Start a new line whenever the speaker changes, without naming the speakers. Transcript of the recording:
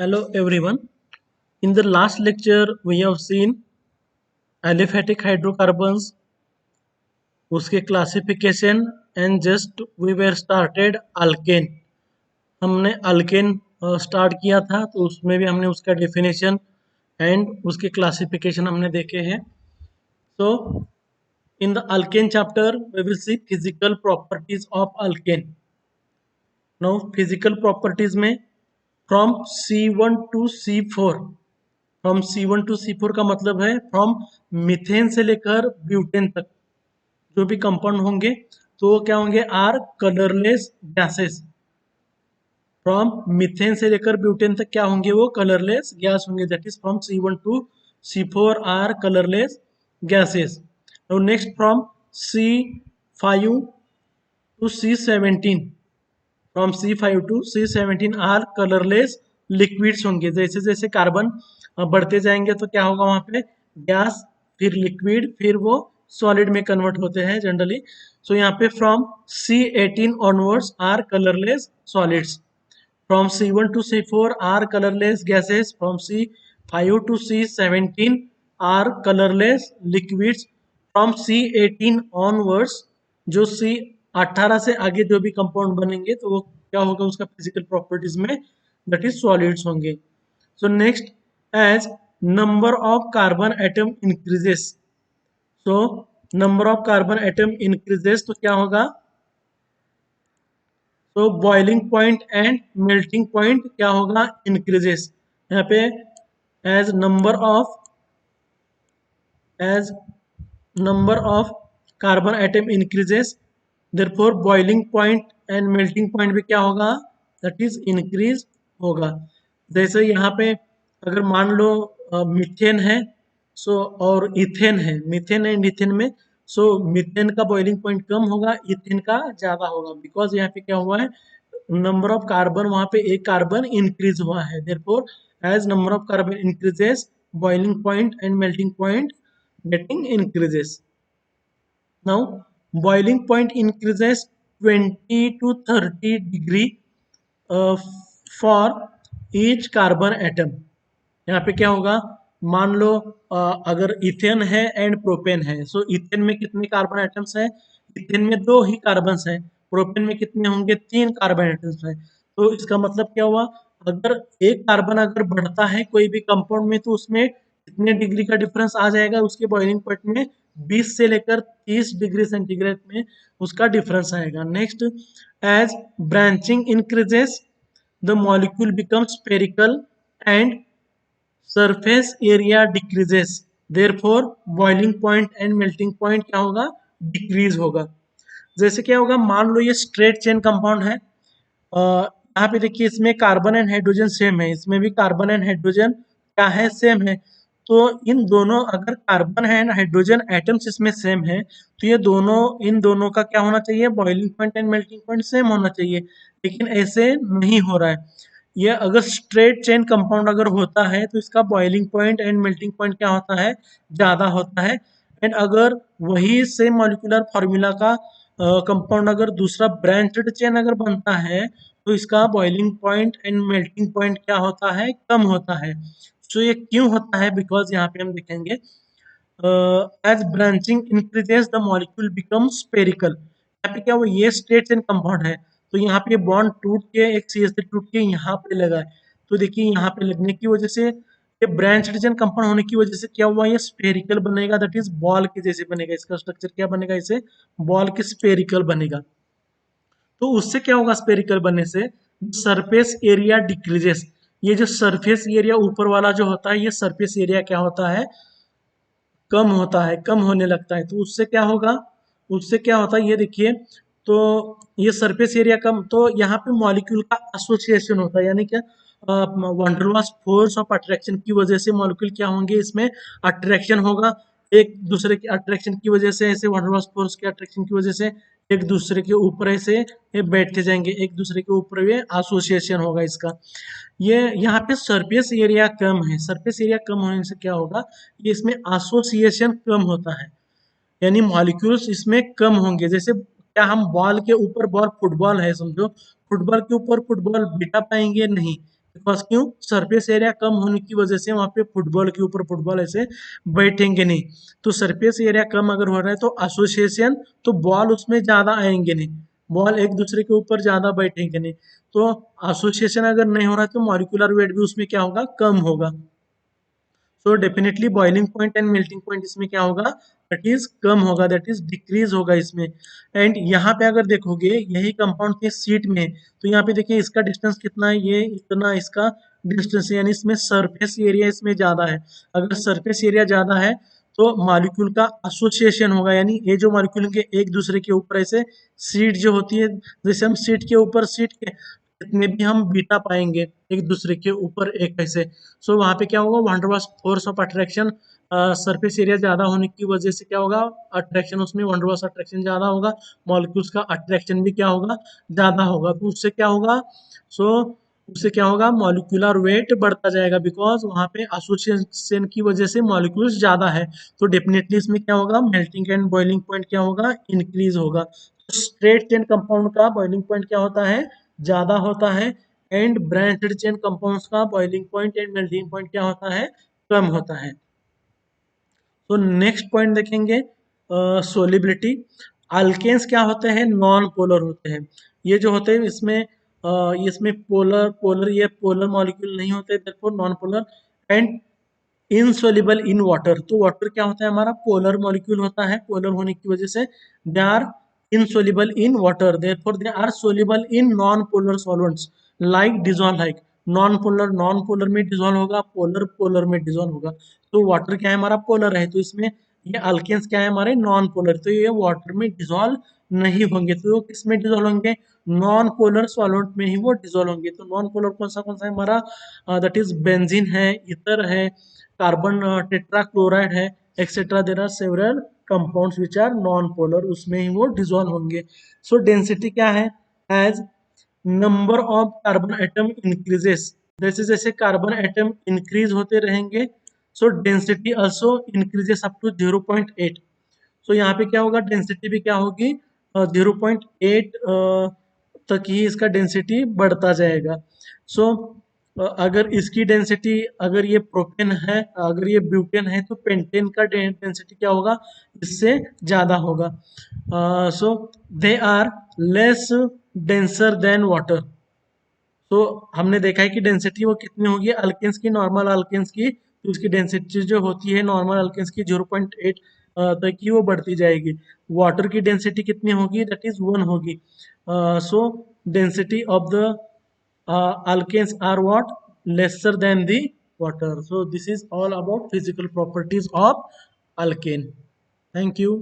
Hello everyone. In the last lecture we have seen aliphatic hydrocarbons, उसके classification and just we were started alkane. हमने alkane start किया था तो उसमें भी हमने उसका डेफिनेशन एंड उसके क्लासिफिकेशन हमने देखे हैं. So in the alkane chapter we will see physical properties of alkane. Now physical properties में from C1 to C4. From C1 to C4 का मतलब है फ्रॉम मीथेन से लेकर ब्यूटेन तक जो भी कंपाउंड होंगे तो वो क्या होंगे, are colourless gases. From methane से लेकर ब्यूटेन तक क्या होंगे, वो कलरलेस गैस होंगे. That is from C1 to C4 are colourless gases. Next from C5 to C17. From C5 to C17 are colourless liquids होंगे. जैसे जैसे कार्बन बढ़ते जाएंगे तो क्या होगा, वहां पे गैस, फिर लिक्विड, फिर वो सॉलिड में कन्वर्ट होते हैं जनरली. सो यहाँ पे from C18 onwards are colourless solids. From C1 to C4 are colourless gases. From C5 to C17 are colourless liquids. From C18 onwards जो C18 से आगे जो भी कंपाउंड बनेंगे तो वो क्या होगा, उसका फिजिकल प्रॉपर्टीज में दैट इज सॉलिड्स होंगे. So next, as number of carbon atom increases. So number of carbon atom increases तो क्या होगा, तो boiling point and melting point क्या होगा, इंक्रीजेस. यहाँ पे as number of carbon atom increases, therefore boiling point and melting point भी क्या होगा, दैट इज इंक्रीज होगा. जैसे यहाँ पे अगर मान लो मीथेन है, सो और इथेन है, मीथेन एंड इथेन में, सो मीथेन का बॉइलिंग पॉइंट कम होगा, इथेन का ज्यादा होगा. बिकॉज यहाँ पे क्या हुआ है, नंबर ऑफ कार्बन, वहां पे एक कार्बन इंक्रीज हुआ है. Therefore as number of carbon increases, boiling point and melting point getting increases. Now boiling point increases 20 to 30 degree uh, for each carbon atom. यहाँ पे क्या होगा, मान लो अगर इथेन है एंड प्रोपेन है, सो इथेन में कितने कार्बन एटम्स हैं, इथेन में दो ही कार्बन हैं. प्रोपेन में कितने होंगे, तीन कार्बन एटम्स हैं. तो इसका मतलब क्या हुआ, अगर एक कार्बन अगर बढ़ता है कोई भी कंपाउंड में तो उसमें कितने डिग्री का डिफरेंस आ जाएगा, उसके बॉइलिंग पॉइंट में 20 से लेकर 30 डिग्री सेंटीग्रेड में उसका डिफरेंस आएगा. Next, as branching increases the molecule becomes spherical and surface area decreases. therefore boiling point and melting point क्या होगा, डिक्रीज होगा. जैसे क्या होगा, मान लो ये स्ट्रेट चेन कंपाउंड है. यहाँ पे देखिए इसमें कार्बन एंड हाइड्रोजन सेम है, इसमें भी कार्बन एंड हाइड्रोजन क्या है, सेम है. तो इन दोनों, अगर कार्बन एंड हाइड्रोजन एटम्स इसमें सेम है तो ये दोनों, इन दोनों का क्या होना चाहिए, boiling point and melting point same होना चाहिए. लेकिन ऐसे नहीं हो रहा है. ये अगर स्ट्रेट चेन कंपाउंड अगर होता है तो इसका boiling point and melting point क्या होता है, ज्यादा होता है. एंड अगर वही सेम मॉलिक्यूलर फॉर्मूला का कंपाउंड अगर दूसरा ब्रांचड चेन अगर बनता है तो इसका boiling point and melting point क्या होता है, कम होता है. सो ये क्यों होता है, बिकॉज यहाँ पे हम देखेंगे as branching increases the molecule become spherical. यहाँ पे क्या हुआ, ये स्ट्रेट चेन कंपाउंड है तो यहाँ पे बॉन्ड टूट के एक सी से टूट के यहाँ पे लगा है. तो देखिए यहाँ पे लगने की वजह से, ये ब्रांच रीजन कंपाउंड होने की वजह से क्या हुआ, ये स्पेरिकल बनेगा, दैट इज बॉल के जैसे बनेगा. इसका स्ट्रक्चर क्या बनेगा, इसे बॉल के स्पेरिकल बनेगा. तो उससे क्या होगा, स्पेरिकल बनने से सरफेस एरिया डिक्रीजेस. ये जो सरफेस एरिया ऊपर वाला जो होता है, ये सरफेस एरिया क्या होता है, कम होता है, कम होने लगता है. तो उससे क्या होगा, उससे क्या होता है ये देखिए, तो ये सरफेस एरिया कम, तो यहाँ पे मॉलिक्यूल का एसोसिएशन होता है, यानी क्या, वंडरवाल्स फोर्स ऑफ अट्रैक्शन की वजह से मॉलिक्यूल क्या होंगे, इसमें अट्रैक्शन होगा. एक दूसरे की अट्रैक्शन की वजह से, ऐसे वंडरवाल्स फोर्स के अट्रैक्शन की वजह से एक दूसरे के ऊपर ऐसे ये बैठते जाएंगे, एक दूसरे के ऊपर ये एसोसिएशन होगा इसका. ये यहाँ पे सरफेस एरिया कम है, सरफेस एरिया कम होने से क्या होगा, ये इसमें एसोसिएशन कम होता है, यानी मॉलिक्यूल्स इसमें कम होंगे. जैसे क्या हम बॉल के ऊपर, बॉल फुटबॉल है समझो, फुटबॉल के ऊपर फुटबॉल बिठा पाएंगे, नहीं. बिकॉज क्यों, सरफेस एरिया कम होने की वजह से वहां पे फुटबॉल के ऊपर फुटबॉल ऐसे बैठेंगे नहीं। तो सरफेस एरिया कम अगर हो रहा है तो एसोसिएशन, तो बॉल उसमें ज्यादा आएंगे नहीं, बॉल एक दूसरे के ऊपर ज्यादा बैठेंगे नहीं। तो एसोसिएशन अगर नहीं हो रहा है तो मॉलिक्यूलर वेट भी उसमें क्या होगा, कम होगा। So definitely boiling point and melting point इसमें क्या होगा, दैट इज कम होगा, दैट इज डिक्रीज होगा इसमें। एंड यहाँ पे अगर देखोगे यही कंपाउंड के सीट में, तो यहाँ पे देखिए इसका डिस्टेंस कितना है, ये इतना इसका डिस्टेंस है, यानी इसमें सरफेस एरिया इसमें ज्यादा है। अगर सरफेस एरिया ज्यादा है तो मॉलिक्यूल का एसोसिएशन होगा, यानी ये जो मॉलिक्यूल के एक दूसरे के ऊपर ऐसे सीट जो होती है, जैसे हम सीट के ऊपर सीट के में भी हम बीटा पाएंगे एक दूसरे के ऊपर एक ऐसे। सो वहां पे क्या होगा, Van der Waals force of attraction, surface area ज्यादा होने की वजह से क्या होगा, अट्रैक्शन उसमें वंडरवाल्स अट्रैक्शन ज्यादा होगा, मॉलिक्यूल्स का अट्रैक्शन भी क्या होगा, ज्यादा होगा। तो उससे क्या होगा, सो उससे क्या होगा, मॉलिक्यूलर वेट बढ़ता जाएगा, बिकॉज वहां पे एसोसिएशन की वजह से मॉलिक्यूल्स ज्यादा है। तो डेफिनेटली इसमें क्या होगा, मेल्टिंग एंड बॉइलिंग पॉइंट क्या होगा, इंक्रीज होगा। तो स्ट्रेट चेन कंपाउंड का बॉइलिंग पॉइंट क्या होता है, ज्यादा होता है। एंड ब्रांचेड चेन कंपाउंड्स का boiling point and melting point क्या होता है, कम होता है। तो नेक्स्ट पॉइंट देखेंगे, सोलिबिलिटी। अल्केन्स क्या होते हैं, नॉन पोलर होते हैं। ये जो होते हैं इसमें इसमें पोलर पोलर ये पोलर मॉलिक्यूल नहीं होते, therefore non polar. And insoluble in water, तो वाटर क्या होता है हमारा, पोलर मॉलिक्यूल होता है, पोलर होने की वजह से they are insoluble in water, therefore they are soluble in non polar solvents like dissolve, like non polar में डिजॉल्व होगा, पोलर पोलर में डिजॉल्व होगा। तो वाटर क्या है हमारा, पोलर है, तो इसमें ये अल्केन्स क्या है हमारे, नॉन पोलर, तो ये वाटर में डिजॉल्व नहीं होंगे। तो वो किस में डिजॉल्व होंगे, नॉन पोलर सॉल्वेंट में ही वो डिजॉल्व होंगे। तो नॉन पोलर कौन सा है हमारा, दैट इज बेंजीन है, ईथर है, कार्बन टेट्राक्लोराइड है, etcetera. There are several compounds which are non polar, उसमें ही वो डिजॉल्व होंगे। सो डेंसिटी क्या है, as number of carbon atom increases, जैसे जैसे कार्बन एटम इंक्रीज होते रहेंगे, so density also increases up to 0.8। So यहाँ पे क्या होगा, डेंसिटी भी क्या होगी, 0.8 तक ही इसका डेंसिटी बढ़ता जाएगा। सो अगर इसकी डेंसिटी, अगर ये प्रोपेन है, अगर ये ब्यूटेन है, तो पेंटेन का डेंसिटी क्या होगा, इससे ज्यादा होगा। So they are less denser than water. तो हमने देखा है कि डेंसिटी वो कितनी होगी अल्केन्स की, नॉर्मल अल्केन्स की, तो उसकी डेंसिटी जो होती है नॉर्मल अल्केन्स की 0.8 तक की वो बढ़ती जाएगी। वाटर की डेंसिटी कितनी होगी, दैट इज 1 होगी। सो density of the alkanes are what, lesser than the water. So this is all about physical properties of alkane. Thank you.